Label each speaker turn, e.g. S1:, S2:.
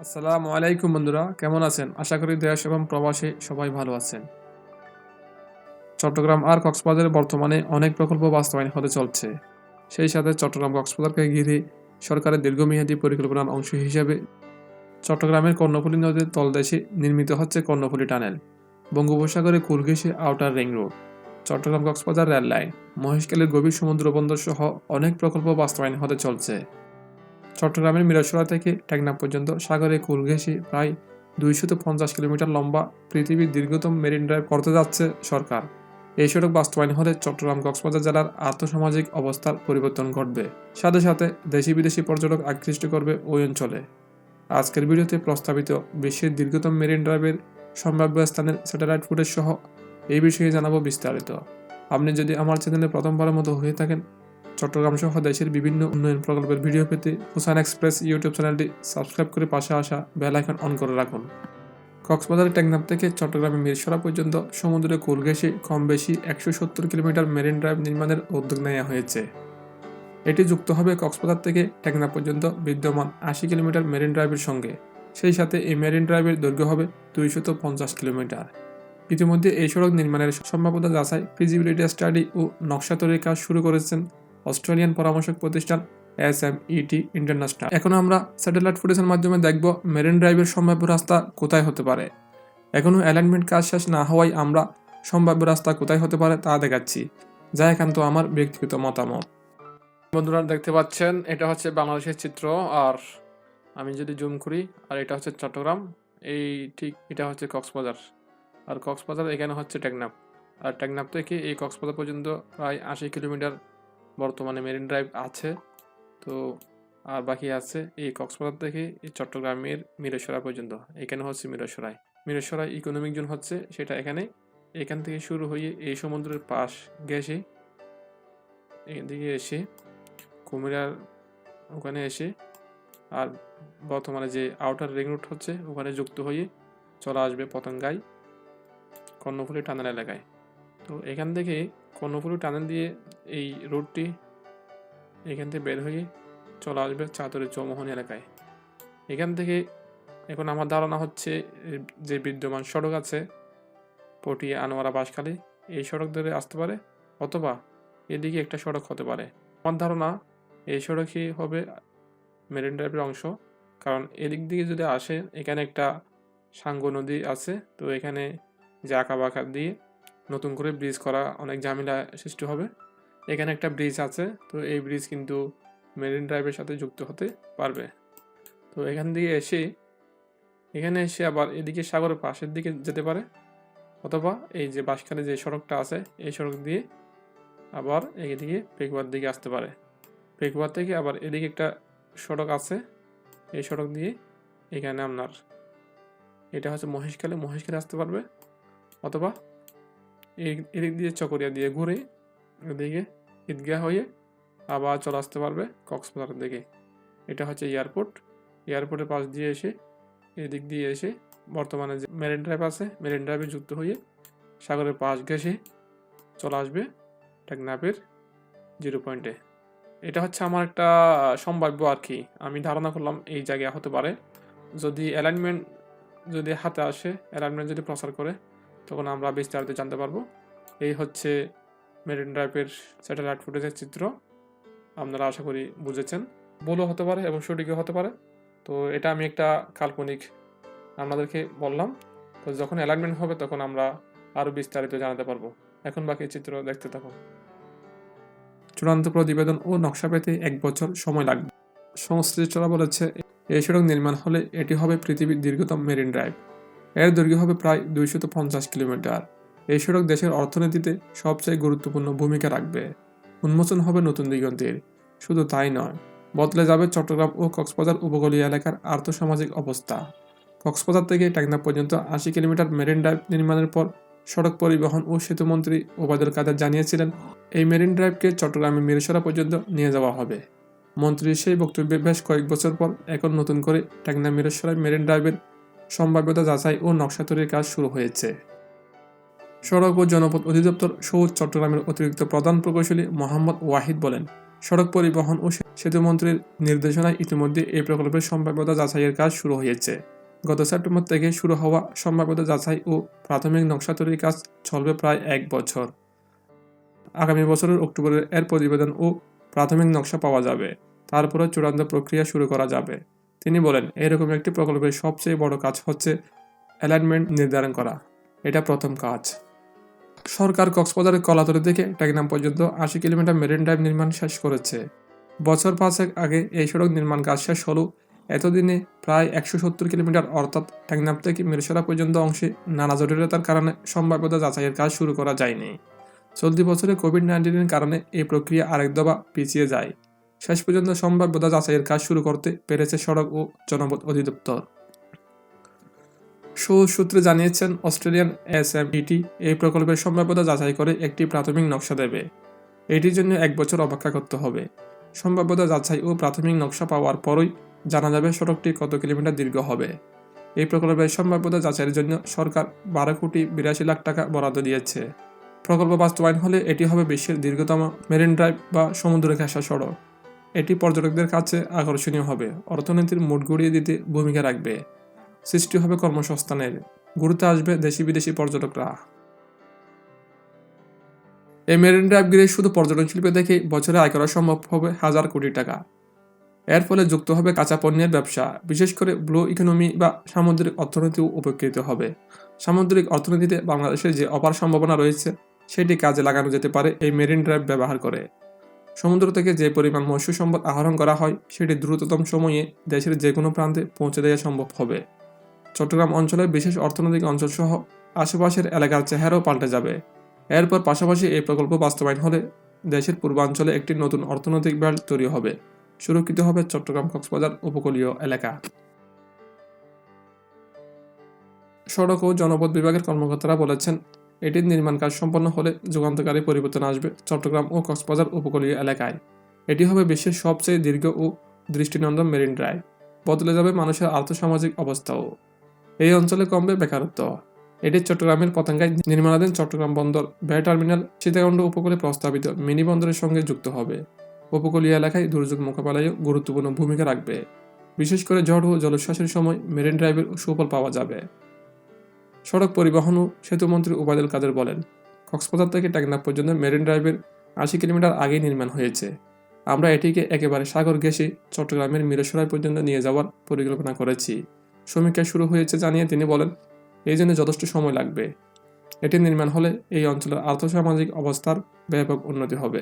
S1: আসসালামু আলাইকুম বন্ধুরা, কেমন আছেন? আশা করি দেশ এবং প্রবাসে সবাই ভালো আছেন। চট্টগ্রাম আর কক্সবাজারে বর্তমানে অনেক প্রকল্প বাস্তবায়ন হতে চলছে। সেই সাথে চট্টগ্রাম কক্সবাজারকে ঘিরে সরকারের দীর্ঘমেয়াদী পরিকল্পনার অংশ হিসেবে চট্টগ্রামের কর্ণফুলী নদীর তলদেশে নির্মিত হচ্ছে কর্ণফুলী টানেল, বঙ্গোপসাগরে কুল ঘেঁষে outer ring road, Chittagong Cox's Bazar rail line, মহেশখালীর গভীর সমুদ্র বন্দর সহ অনেক প্রকল্প বাস্তবায়ন হতে চলছে। চট্টগ্রামের মিরসরাই থেকে টেকনাফ পর্যন্ত সাগরে কুল ঘেঁষে প্রায় 250 কিলোমিটার লম্বা পৃথিবীর দীর্ঘতম মেরিন ড্রাইভ করতে যাচ্ছে সরকার। এই সড়ক বাস্তবায়ন হলে চট্টগ্রাম কক্সবাজার জেলার আর্থসামাজিক অবস্থার পরিবর্তন ঘটবে, সাথে সাথে দেশি বিদেশি পর্যটক আকৃষ্ট করবে ওই অঞ্চলে। আজকের ভিডিওতে প্রস্তাবিত বিশ্বের দীর্ঘতম মেরিন ড্রাইভের সম্ভাব্য স্থানের স্যাটেলাইট ফুটেজ সহ এই বিষয়ে জানাবো বিস্তারিত। আপনি যদি আমার চ্যানেলে প্রথমবারের মতো হয়ে থাকেন, চট্টগ্রাম সহ দেশের বিভিন্ন উন্নয়ন প্রকল্পের ভিডিও পেতে হোসাইন এক্সপ্রেস ইউটিউব চ্যানেলটি সাবস্ক্রাইব করে পাশে আসা বেল আইকন অন করে রাখুন। কক্সবাজারের টেকনাফ থেকে চট্টগ্রামের মিরসরাই পর্যন্ত সমুদ্রে কুল ঘেঁষে কম বেশি 170 কিলোমিটার মেরিন ড্রাইভ নির্মাণের উদ্যোগ নেওয়া হয়েছে। এটি যুক্ত হবে কক্সবাজার থেকে টেকনাফ পর্যন্ত বিদ্যমান 80 কিলোমিটার মেরিন ড্রাইভের সঙ্গে। সেই সাথে এই মেরিন ড্রাইভের দৈর্ঘ্য হবে 250 কিলোমিটার। ইতিমধ্যে এই সড়ক নির্মাণের সম্ভাব্যতা যাচাই, ফিজিবিলিটি স্টাডি ও নকশা তৈরির কাজ শুরু করেছেন অস্ট্রেলিয়ান পরামর্শক প্রতিষ্ঠান SMET ইন্টারন্যাশনাল। এখন আমরা স্যাটেলাইট ফুটেজের মাধ্যমে দেখব মেরিন ড্রাইভের সম্ভাব্য রাস্তা কোথায় হতে পারে। এখনও অ্যালাইনমেন্ট কাজ শেষ না হওয়ায় আমরা সম্ভাব্য রাস্তা কোথায় হতে পারে তা দেখাচ্ছি, যা একান্ত আমার ব্যক্তিগত মতামত। বন্ধুরা দেখতে পাচ্ছেন, এটা হচ্ছে বাংলাদেশের চিত্র, আর আমি যদি জুম করি, আর এটা হচ্ছে চট্টগ্রাম, এই ঠিক এটা হচ্ছে কক্সবাজার, আর কক্সবাজার এখানে হচ্ছে টেকনাফ, আর টেকনাফ থেকে এই কক্সবাজার পর্যন্ত প্রায় 80 কিলোমিটার বর্তমানে মেরিন ড্রাইভ আছে। তো আর বাকি আছে এই কক্সবাজার থেকে এই চট্টগ্রামের মিরসরাই পর্যন্ত। এখানে হচ্ছে মিরসরাই ইকোনমিক জোন হচ্ছে সেটা এখান থেকে শুরু হয়ে এই সমুদ্রের পাশ ঘেঁষে এদিকে এসে কুমিরার ওখানে এসে, আর বর্তমানে যে আউটার রিং রোড হচ্ছে ওখানে যুক্ত হয়ে চলে আসবে পতঙ্গায় কর্ণফুলী টানেল এলাকায়। তো এখান থেকে কর্ণফুলী টানেল দিয়ে এই রোডটি এখান থেকে বের হয়ে চলে আসবে চাতুরের চৌমোহনী এলাকায়। এখান থেকে এখন আমার ধারণা হচ্ছে যে বিদ্যমান সড়ক আছে পটিয়া আনোয়ারা বাঁশখালী, এই সড়ক ধরে আসতে পারে, অথবা এদিকে একটা সড়ক হতে পারে। আমার ধারণা এই সড়কই হবে মেরিন ড্রাইভের অংশ, কারণ এদিক দিকে যদি আসে এখানে একটা সাঙ্গু নদী আছে, তো এখানে যে আঁকা বাঁকা দিয়ে নতুন করে ব্রিজ করা অনেক ঝামেলা সৃষ্টি হবে। এখানে একটা ব্রিজ আছে, তো এই ব্রিজ কিন্তু মেরিন ড্রাইভের সাথে যুক্ত হতে পারবে। তো এখানে এসে আবার এদিকে সাগরের পাশের দিকে যেতে পারে, অথবা এই যে বাঁশখালী যে সড়কটা আছে এই সড়ক দিয়ে আবার এদিকে পেকুয়ার দিকে আসতে পারে। পেকুয়ার থেকে আবার এদিকে একটা সড়ক আছে, এই সড়ক দিয়ে এখানে আপনার এটা হচ্ছে মহেশখালী আসতে পারবে, অথবা এদিক দিয়ে চকরিয়া দিয়ে ঘুরে এদিকে ঈদগাহ হয়ে আবার চলে আসতে পারবে কক্সবাজারের দিকে। এটা হচ্ছে এয়ারপোর্টের পাশ দিয়ে এসে এদিক দিয়ে এসে বর্তমানে যে মেরিন ড্রাইভ আছে মেরিন ড্রাইভে যুক্ত হয়ে সাগরের পাশ ঘেঁষে চলে আসবে টেকনাফের 0 পয়েন্টে। এটা হচ্ছে আমার একটা সম্ভাব্য আর কি, আমি ধারণা করলাম এই জায়গায় হতে পারে। যদি অ্যালাইনমেন্ট যদি হাতে আসে, অ্যালাইনমেন্ট যদি প্রচার করে, তখন আমরা বিস্তারিত জানতে পারবো। এই হচ্ছে মেরিন ড্রাইভের স্যাটেলাইট ফুটেজের চিত্র। আপনারা আশা করি বুঝেছেন। ভুলও হতে পারে এবং সঠিকও হতে পারে, তো এটা আমি একটা কাল্পনিক আপনাদেরকে বললাম। তো যখন অ্যালাইনমেন্ট হবে তখন আমরা আরও বিস্তারিত জানাতে পারবো। এখন বাকি চিত্র দেখতে থাকুন। চূড়ান্ত প্রতিবেদন ও নকশা পেতে 1 বছর সময় লাগবে। সংশ্লিষ্টরা বলেছে, এই সড়ক নির্মাণ হলে এটি হবে পৃথিবীর দীর্ঘতম মেরিন ড্রাইভ। এর দৈর্ঘ্য হবে প্রায় 250 কিলোমিটার। এই সড়ক দেশের অর্থনীতিতে সবচেয়ে গুরুত্বপূর্ণ ভূমিকা রাখবে। উন্মোচন হবে নতুন দিগন্তের। শুধু তাই নয়, বদলে যাবে চট্টগ্রাম ও কক্সবাজার উপকূলীয় এলাকার আর্থসামাজিক অবস্থা। কক্সবাজার থেকে টেকনাফ পর্যন্ত 80 কিলোমিটার মেরিন ড্রাইভ নির্মাণের পর সড়ক পরিবহন ও সেতুমন্ত্রী ওবায়দুল কাদের জানিয়েছিলেন, এই মেরিন ড্রাইভকে চট্টগ্রামের মিরসরাই পর্যন্ত নিয়ে যাওয়া হবে। মন্ত্রীর সেই বক্তব্যে বেশ কয়েক বছর পর এখন নতুন করে টেকনাফ মিরসরাই মেরিন ড্রাইভের সম্ভাব্যতা যাচাই ও নকশা তৈরির কাজ শুরু হয়েছে। সড়ক ও জনপথ অধিদপ্তর সৌদ চট্টগ্রামের অতিরিক্ত প্রধান প্রকৌশলী মোহাম্মদ ওয়াহিদ বলেন, সড়ক পরিবহন ও সেতুমন্ত্রীর নির্দেশনায় ইতিমধ্যে এই প্রকল্পের সম্ভাব্যতা যাচাইয়ের কাজ শুরু হয়েছে। গত সেপ্টেম্বর থেকে শুরু হওয়া সম্ভাব্যতা যাচাই ও প্রাথমিক নকশা তৈরির কাজ চলবে প্রায় 1 বছর। আগামী বছরের অক্টোবরে এর প্রতিবেদন ও প্রাথমিক নকশা পাওয়া যাবে, তারপরে চূড়ান্ত প্রক্রিয়া শুরু করা যাবে। তিনি বলেন, এরকম একটি প্রকল্পের সবচেয়ে বড় কাজ হচ্ছে অ্যালাইনমেন্ট নির্ধারণ করা। এটা প্রথম কাজ। সরকার কক্সবাজারের কলাতলী থেকে টেকনাফ পর্যন্ত 80 কিলোমিটার মেরিন ড্রাইভ নির্মাণ শেষ করেছে। বছর 5 আগে এই সড়ক নির্মাণ কাজ শেষ হলেও এতদিনে প্রায় 170 কিলোমিটার অর্থাৎ টেকনাফ থেকে মিরসরাই পর্যন্ত অংশে নানা জটিলতার কারণে সম্ভাব্যতা যাচাইয়ের কাজ শুরু করা যায়নি। চলতি বছরে কোভিড-19-এর কারণে এই প্রক্রিয়া আরেক দফা পিছিয়ে যায়। শেষ পর্যন্ত সম্ভাব্যতা যাচাইয়ের কাজ শুরু করতে পেরেছে সড়ক ও জনপথ অধিদপ্তর। সূত্রে জানিয়েছেন, অস্ট্রেলিয়ান SMET এই প্রকল্পের সম্ভাব্যতা যাচাই করে একটি প্রাথমিক নকশা দেবে। এটির জন্য 1 বছর অপেক্ষা করতে হবে। সম্ভাব্যতা যাচাই ও প্রাথমিক নকশা পাওয়ার পরই জানা যাবে সড়কটি কত কিলোমিটার দীর্ঘ হবে। এই প্রকল্পের সম্ভাব্যতা যাচাইয়ের জন্য সরকার 12,82,00,000 টাকা বরাদ্দ দিয়েছে। প্রকল্প বাস্তবায়ন হলে এটি হবে বিশ্বের দীর্ঘতম মেরিন ড্রাইভ বা সমুদ্র ঘেঁষা সড়ক। এটি পর্যটকদের কাছে আকর্ষণীয় হবে, অর্থনীতির মোড় ঘুরিয়ে দিতে ভূমিকা রাখবে, সৃষ্টি হবে কর্মসংস্থানের, ঘুরতে আসবে দেশি বিদেশি পর্যটকরা। এই মেরিন ড্রাইভ ঘিরে শুধু পর্যটন শিল্পে দেখেই বছরে আয় করা সম্ভব হবে 1000 কোটি টাকা। এর ফলে যুক্ত হবে কাঁচা পণ্যের ব্যবসা, বিশেষ করে ব্লু ইকোনমি বা সামুদ্রিক অর্থনীতিও উপকৃত হবে। সামুদ্রিক অর্থনীতিতে বাংলাদেশের যে অপার সম্ভাবনা রয়েছে সেটি কাজে লাগানো যেতে পারে এই মেরিন ড্রাইভ ব্যবহার করে। সমুদ্র থেকে যে পরিমাণ মৎস্য সম্পদ আহরণ করা হয় সেটি দ্রুততম সময়ে দেশের যে কোনো প্রান্তে পৌঁছে দেওয়া সম্ভব হবে। চট্টগ্রাম অঞ্চলের বিশেষ অর্থনৈতিক অঞ্চল সহ আশেপাশের এলাকার চেহারাও পাল্টে যাবে। এরপর পাশাপাশি এই প্রকল্প বাস্তবায়ন হলে দেশের পূর্বাঞ্চলে একটি নতুন অর্থনৈতিক বেল্ট তৈরি হবে, সুরক্ষিত হবে চট্টগ্রাম কক্সবাজার উপকূলীয় এলাকা। সড়ক ও জনপথ বিভাগের কর্মকর্তারা বলেছেন, এটির নির্মাণ কাজ সম্পন্ন হলে যুগান্তকারী পরিবর্তন আসবে চট্টগ্রাম ও কক্সবাজার উপকূলীয় এলাকায়। এটি হবে বিশ্বের সবচেয়ে দীর্ঘ ও দৃষ্টিনন্দন মেরিন ড্রাইভ। বদলে যাবে মানুষের আর্থসামাজিক অবস্থাও। এই অঞ্চলে কমবে বেকারত্ব। এটি চট্টগ্রামের পতেঙ্গায় নির্মাণাধীন চট্টগ্রাম বন্দর বে টার্মিনাল চিটাগং উপকূলে প্রস্তাবিত মিনি বন্দরের সঙ্গে যুক্ত হবে। উপকূলীয় এলাকায় দুর্যোগ মোকাবেলায়ও গুরুত্বপূর্ণ ভূমিকা রাখবে। বিশেষ করে ঝড় ও জলোচ্ছ্বাসের সময় মেরিন ড্রাইভের সুফল পাওয়া যাবে। সড়ক পরিবহন ও সেতুমন্ত্রী ওবায়দুল কাদের বলেন, কক্সবাজার থেকে টেকনাফ পর্যন্ত মেরিন ড্রাইভের 80 কিলোমিটার আগেই নির্মাণ হয়েছে। আমরা এটিকে একেবারে সাগর ঘেঁষে চট্টগ্রামের মিরসরাই পর্যন্ত নিয়ে যাওয়ার পরিকল্পনা করেছি। সমীক্ষা শুরু হয়েছে জানিয়ে তিনি বলেন, এই জন্য যথেষ্ট সময় লাগবে। এটি নির্মাণ হলে এই অঞ্চলের আর্থসামাজিক অবস্থার ব্যাপক উন্নতি হবে।